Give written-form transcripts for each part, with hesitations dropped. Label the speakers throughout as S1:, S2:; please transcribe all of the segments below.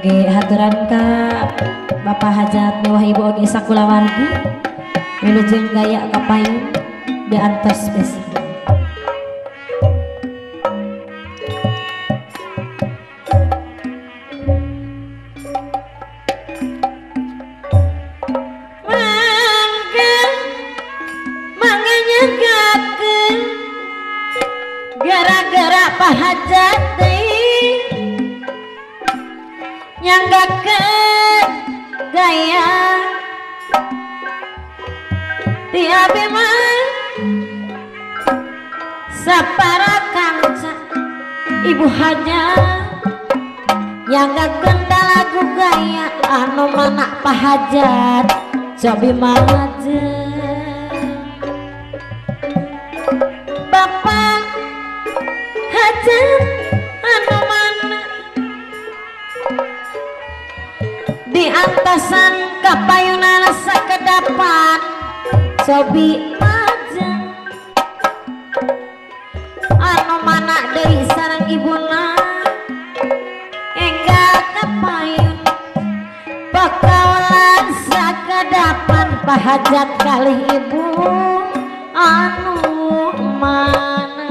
S1: Oke, haturan ka Bapak Hajat mewah Ibu oge sakulawargi wilujeng gaya kapayun diantos spesial.
S2: Gara-gara Pak Hajat nyanggakeun gaya ti abi mah sapara kanca Ibu Hajat nyanggakeun lagu gaya anu mana Pak Hajat cobi maju Bapak Hajat anu mana di antasan kapayunan sakedapan cobi aja anu mana deui sareng ibuna enggal kapayun pakaulan sakedapan Pak Hajat kalih ibu anu mana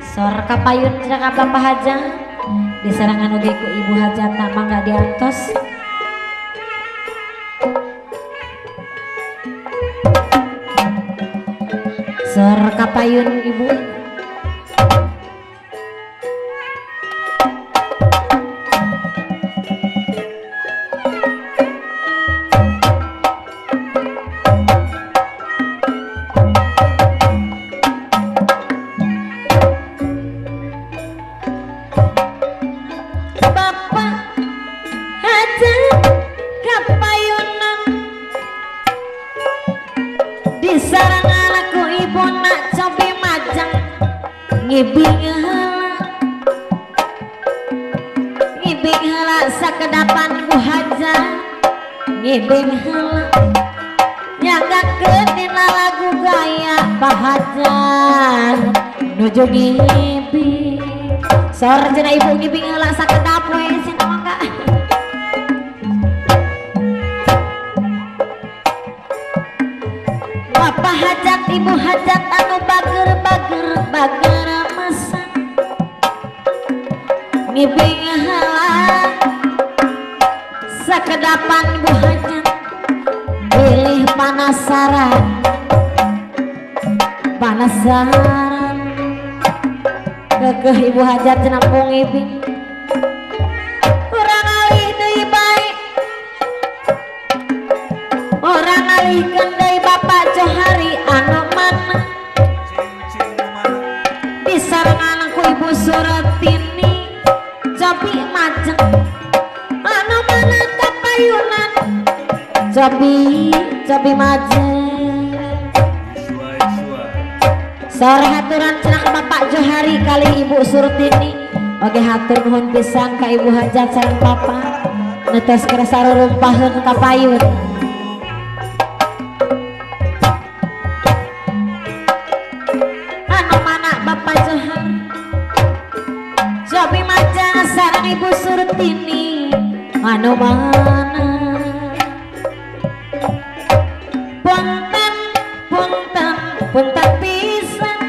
S2: sor kapayun cenah Bapak Hajat diserangan oge ku Ibu Hajat mangga diantos sor kapayun ibu ngibing heula sakedapan ku Hajat ngibing heula nyanggakeun dina lagu gaya Pak Hajat nuju ngibing sor cenah ibu ngibing heula sakedap we cenah mangga Bapak Hajat Ibu Hajat anu bager mesan ngibing heula sakedapan Ibu Hajat pilih panasaran kekeh Ibu Hajat cenah pung ngibing urang alih deui bae urang alihkeun deui Bapak Johari anu mana disarengan ku Ibu Suratini cobi majeng anu mana kapayunan cobi majeng sor haturan cenah Bapak Johari kali Ibu Surtini oge hatur nuhun pisan ka Ibu Hajat sareng Bapak netes keur sarurumpaheun kapayun anu mana Bapak Johari cobi majeng sareng Ibu Surtini anu mana punten pisan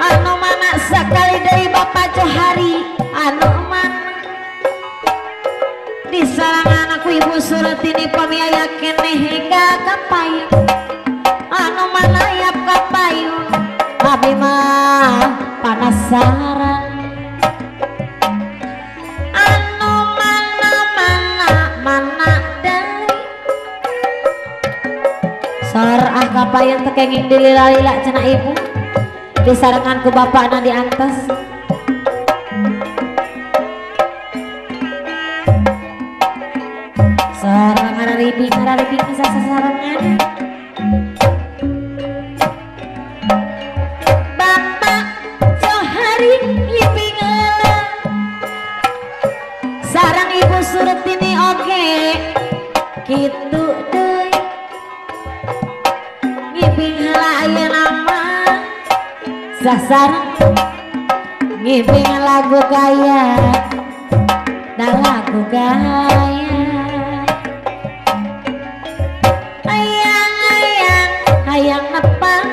S2: anu mana sakali deui Bapak Johari anu mana disarangan aku Ibu Suratini pamiaya keneh hingga kapayun anu mana yap kapayun abi mah panasaran anu mana deui sor kapayun teu kenging dilila-lila cenah ibu disarengan ku bapakna di atas sareng ngararibing sasarangan Bapak Johari ngibing heula sareng Ibu Surtini oge kitu deui ngibing heula ayeuna mah sasareng ngibing lagu gaya dan lagu gaya hayang nepang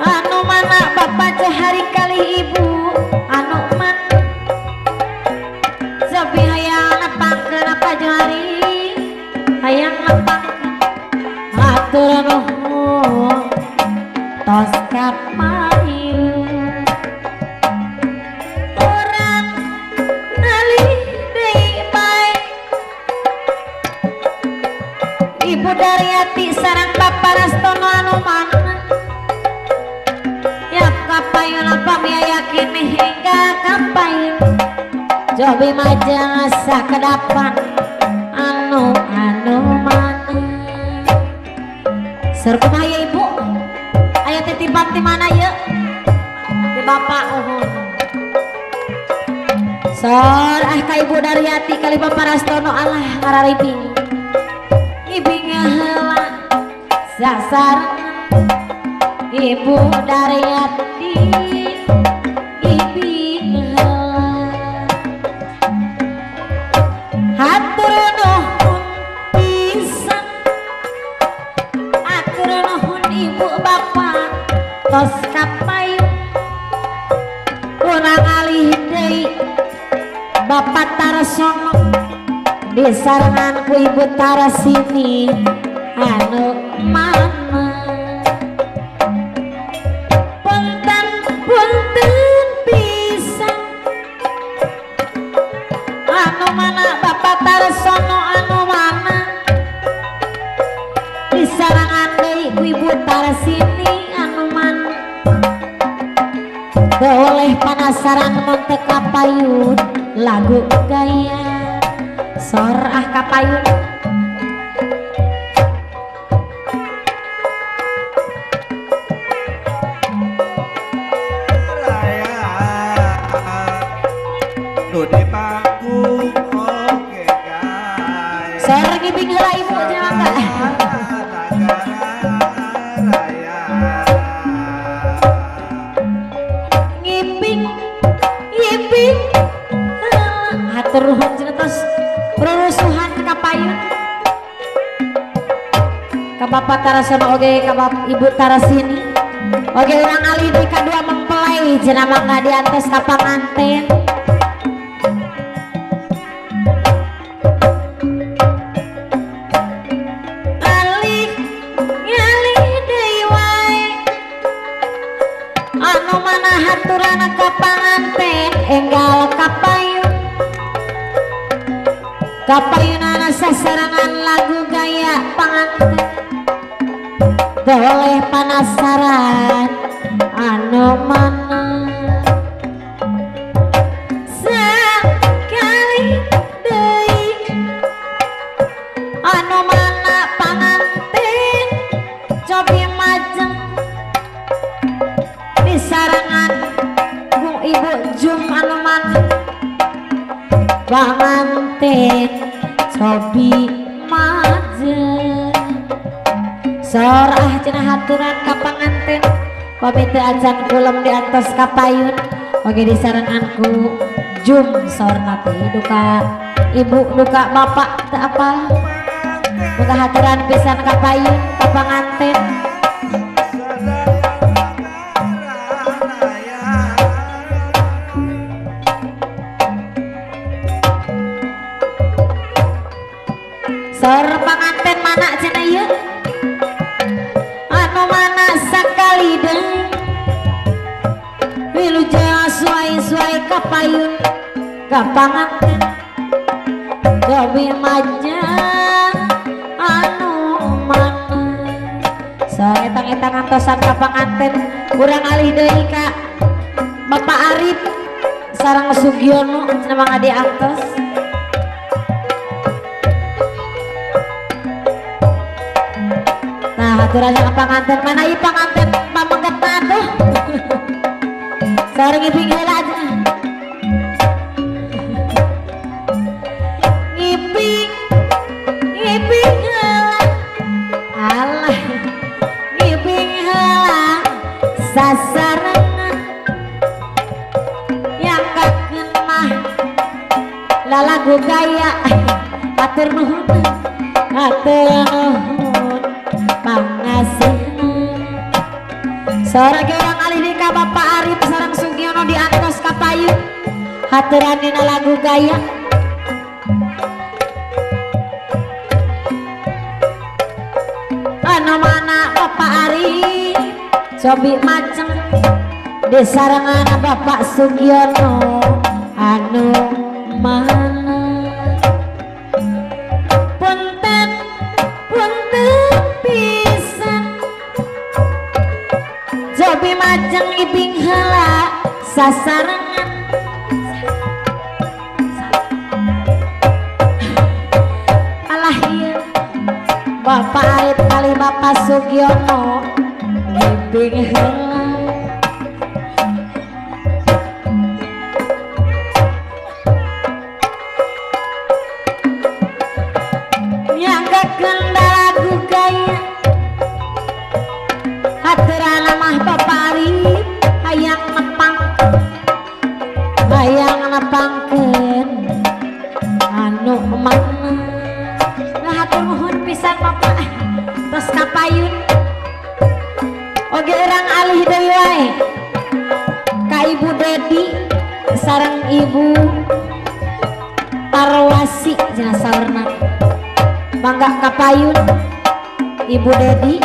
S2: anu mana bapak Johari kali ibu anu man Sobi hayang nepang kenapa Johari hayang nepang atur nuhun tos kapayu orang ali deui bae Ibu Daryati sareng Bapak Rastono anu mana ya kapayun apa yakin hingga kapayun Jobi majang asa kedapan anu mana Serkumaha ya ibu aya titipan di mana ya di bapak uhun sor ka Ibu Daryati kali Bapak Rastono alah ngararibing ibing heula sasar Ibu Daryati ibing heula hatur nuhun pisan atur nuhun ibu bapak tos kapayun urang alih deui Bapak Tarsono disarengan ku Ibu Tarasini anu mana punten pisan anu mana Bapak Tarsono anu mana disarengan deui ku Ibu Tarasini anu mana oleh panasaran mun teu kapayun lagu gaya sor kapayun
S3: raya nu di panggung oke guys
S2: sor ngibing heula ibu cenah mangga
S3: raya
S2: ngibing hatur nuhun cenah tos rurusuhan kapayun ka Bapak Tarasono oge ka Ibu Tarasini oge urang alih deui kadua mempelai cenah mangga diantos ka panganten alih ngalih deui wae anu mana haturana ka panganten enggal kapayun kapayunana sasarangan lagu gaya panganten boleh panasaran anu mana sekali deui anu mana panganten cobi majeng disarangan ku Ibu Jum anu mana panganten cobi majeng sor cenah haturan ka panganten pamit acan kulem di atas kapayun oge disarengan ku Jum sorna teh duka ibu duka bapak teu apa muga haturan pisan kapayun ka panganten sor panganten mana cenah ieu anu mana sakali deui wilujeng suai-suai kapayun ka panganten gawe majang anu mana soe etang-etang antosan ka panganten urang alih deui ka Bapak Arif sareng Sugiono cenah mangga diantos aturannya ke panganten mana ieu panganten pamengget aduh sareng ngiping heula aja ngiping heula alah ngiping heula sasarangan gaya atur nuhun pangasih seorang orang alih nikah Bapak Arif sareng Sugiono di atas Kapayun haturanina lagu gaya anu mana Bapak Arif cobi macem di sarangana Bapak Sugiono anu mana punten pisan cobi macem ibing heula sasarangan alah ieu Bapak Arif kali Bapak Sugiono ibing heula nepangkeun anu mana nah hatur nuhun pisan Bapak tos Kapayun oge urang alih deui wae ka Ibu Dedi sareng Ibu Tarwasi cenah saurna mangga Kapayun Ibu Dedi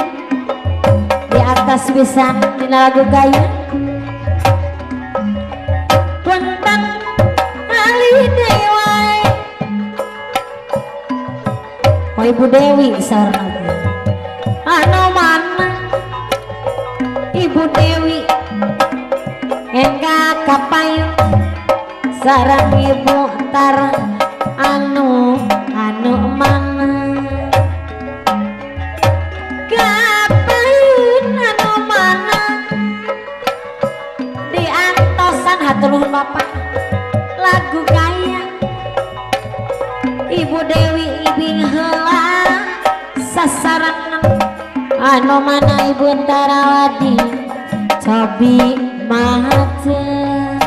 S2: di atas pisan dina lagu gaya Ibu Dewi sareng anu mana Ibu Dewi engga Kapayun sareng Ibu Tar anu mana Kapayun anu mana diantosan hatur nuhun Bapak lagu gaya Ibu Dewi ibing heula sasarangan anu mana Ibu Tarawadi cobi mahaceun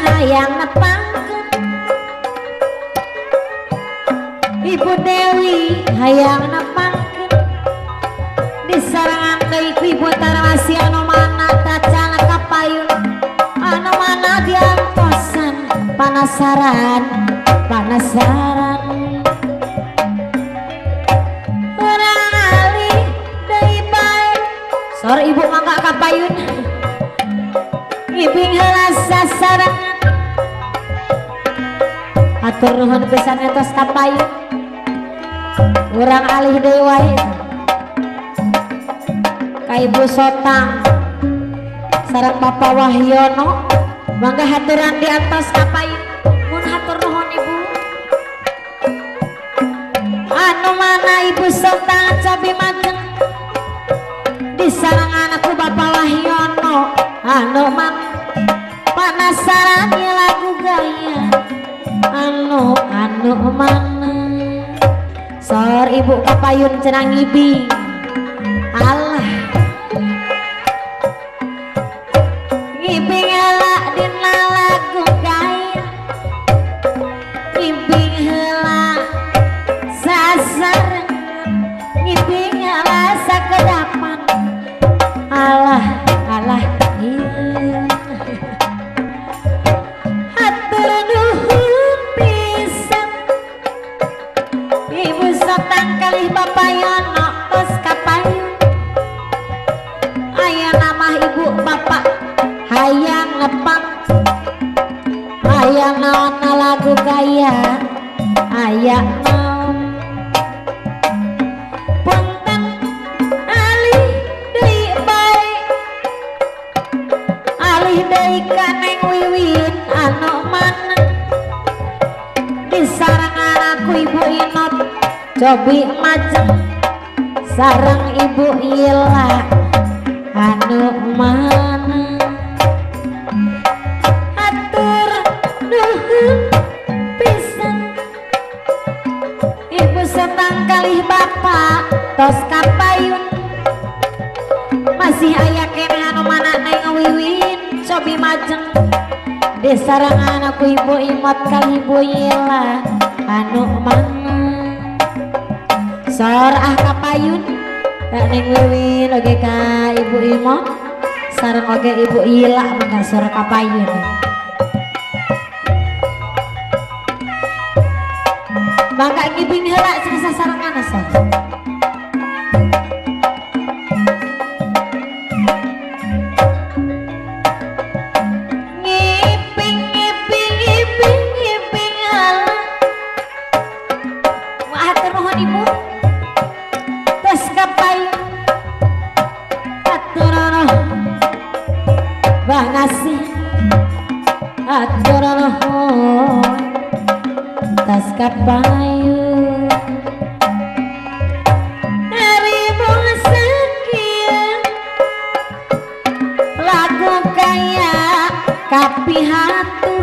S2: hayang nepangkeun Ibu Dewi hayang nepangkeun disarangan deui ku Ibu Tarawasi anu mana tacana Kapayun anu mana diantosan panasaran urang alih deui bae sor Ibu mangga Kapayun ibing heula sasarangan atur nuhun pisan tos Kapayun urang alih deui wae ka Ibu Sotang sareng Bapak Wahyono mangga haturan di atas Kapayun mun hatur nuhun Ibu anu mana Ibu Sotang cobi majeng di sarangan aku Bapak Wahyono anu mana panasaran ya lagu gaya anu mana sor Ibu Kapayun cenah ngibing alah ngibing heula dina lagu gaya ngibing heula sasarangan ngibing heula sakedapan alah ieu hatur nuhun pisan Ibu Sotang kalih Bapak Yono tos Kapayun aya nama Ibu Bapak hayang nepang hayang naon lagu gaya aya naon punten alih deui bae alih deui ka Neng Wiwin anu mana disarangan aku Ibu Inot cobi majeng sareng Ibu Ila anu mana atur nuhun pisan Ibu Sotang kalih Bapak tos Kapayun masih aya keneh anu mana Neng Wiwin cobi majeng disarangan aku ibu imot kali ibu Yela anu mana sor kapayun gak neng wiwin oge ka ibu imot sareng oge ibu Yela mangga sor kapayun mangga ngibing heula sing sasarengan sor tas kapayun dari sekian lagu kaya kapi hati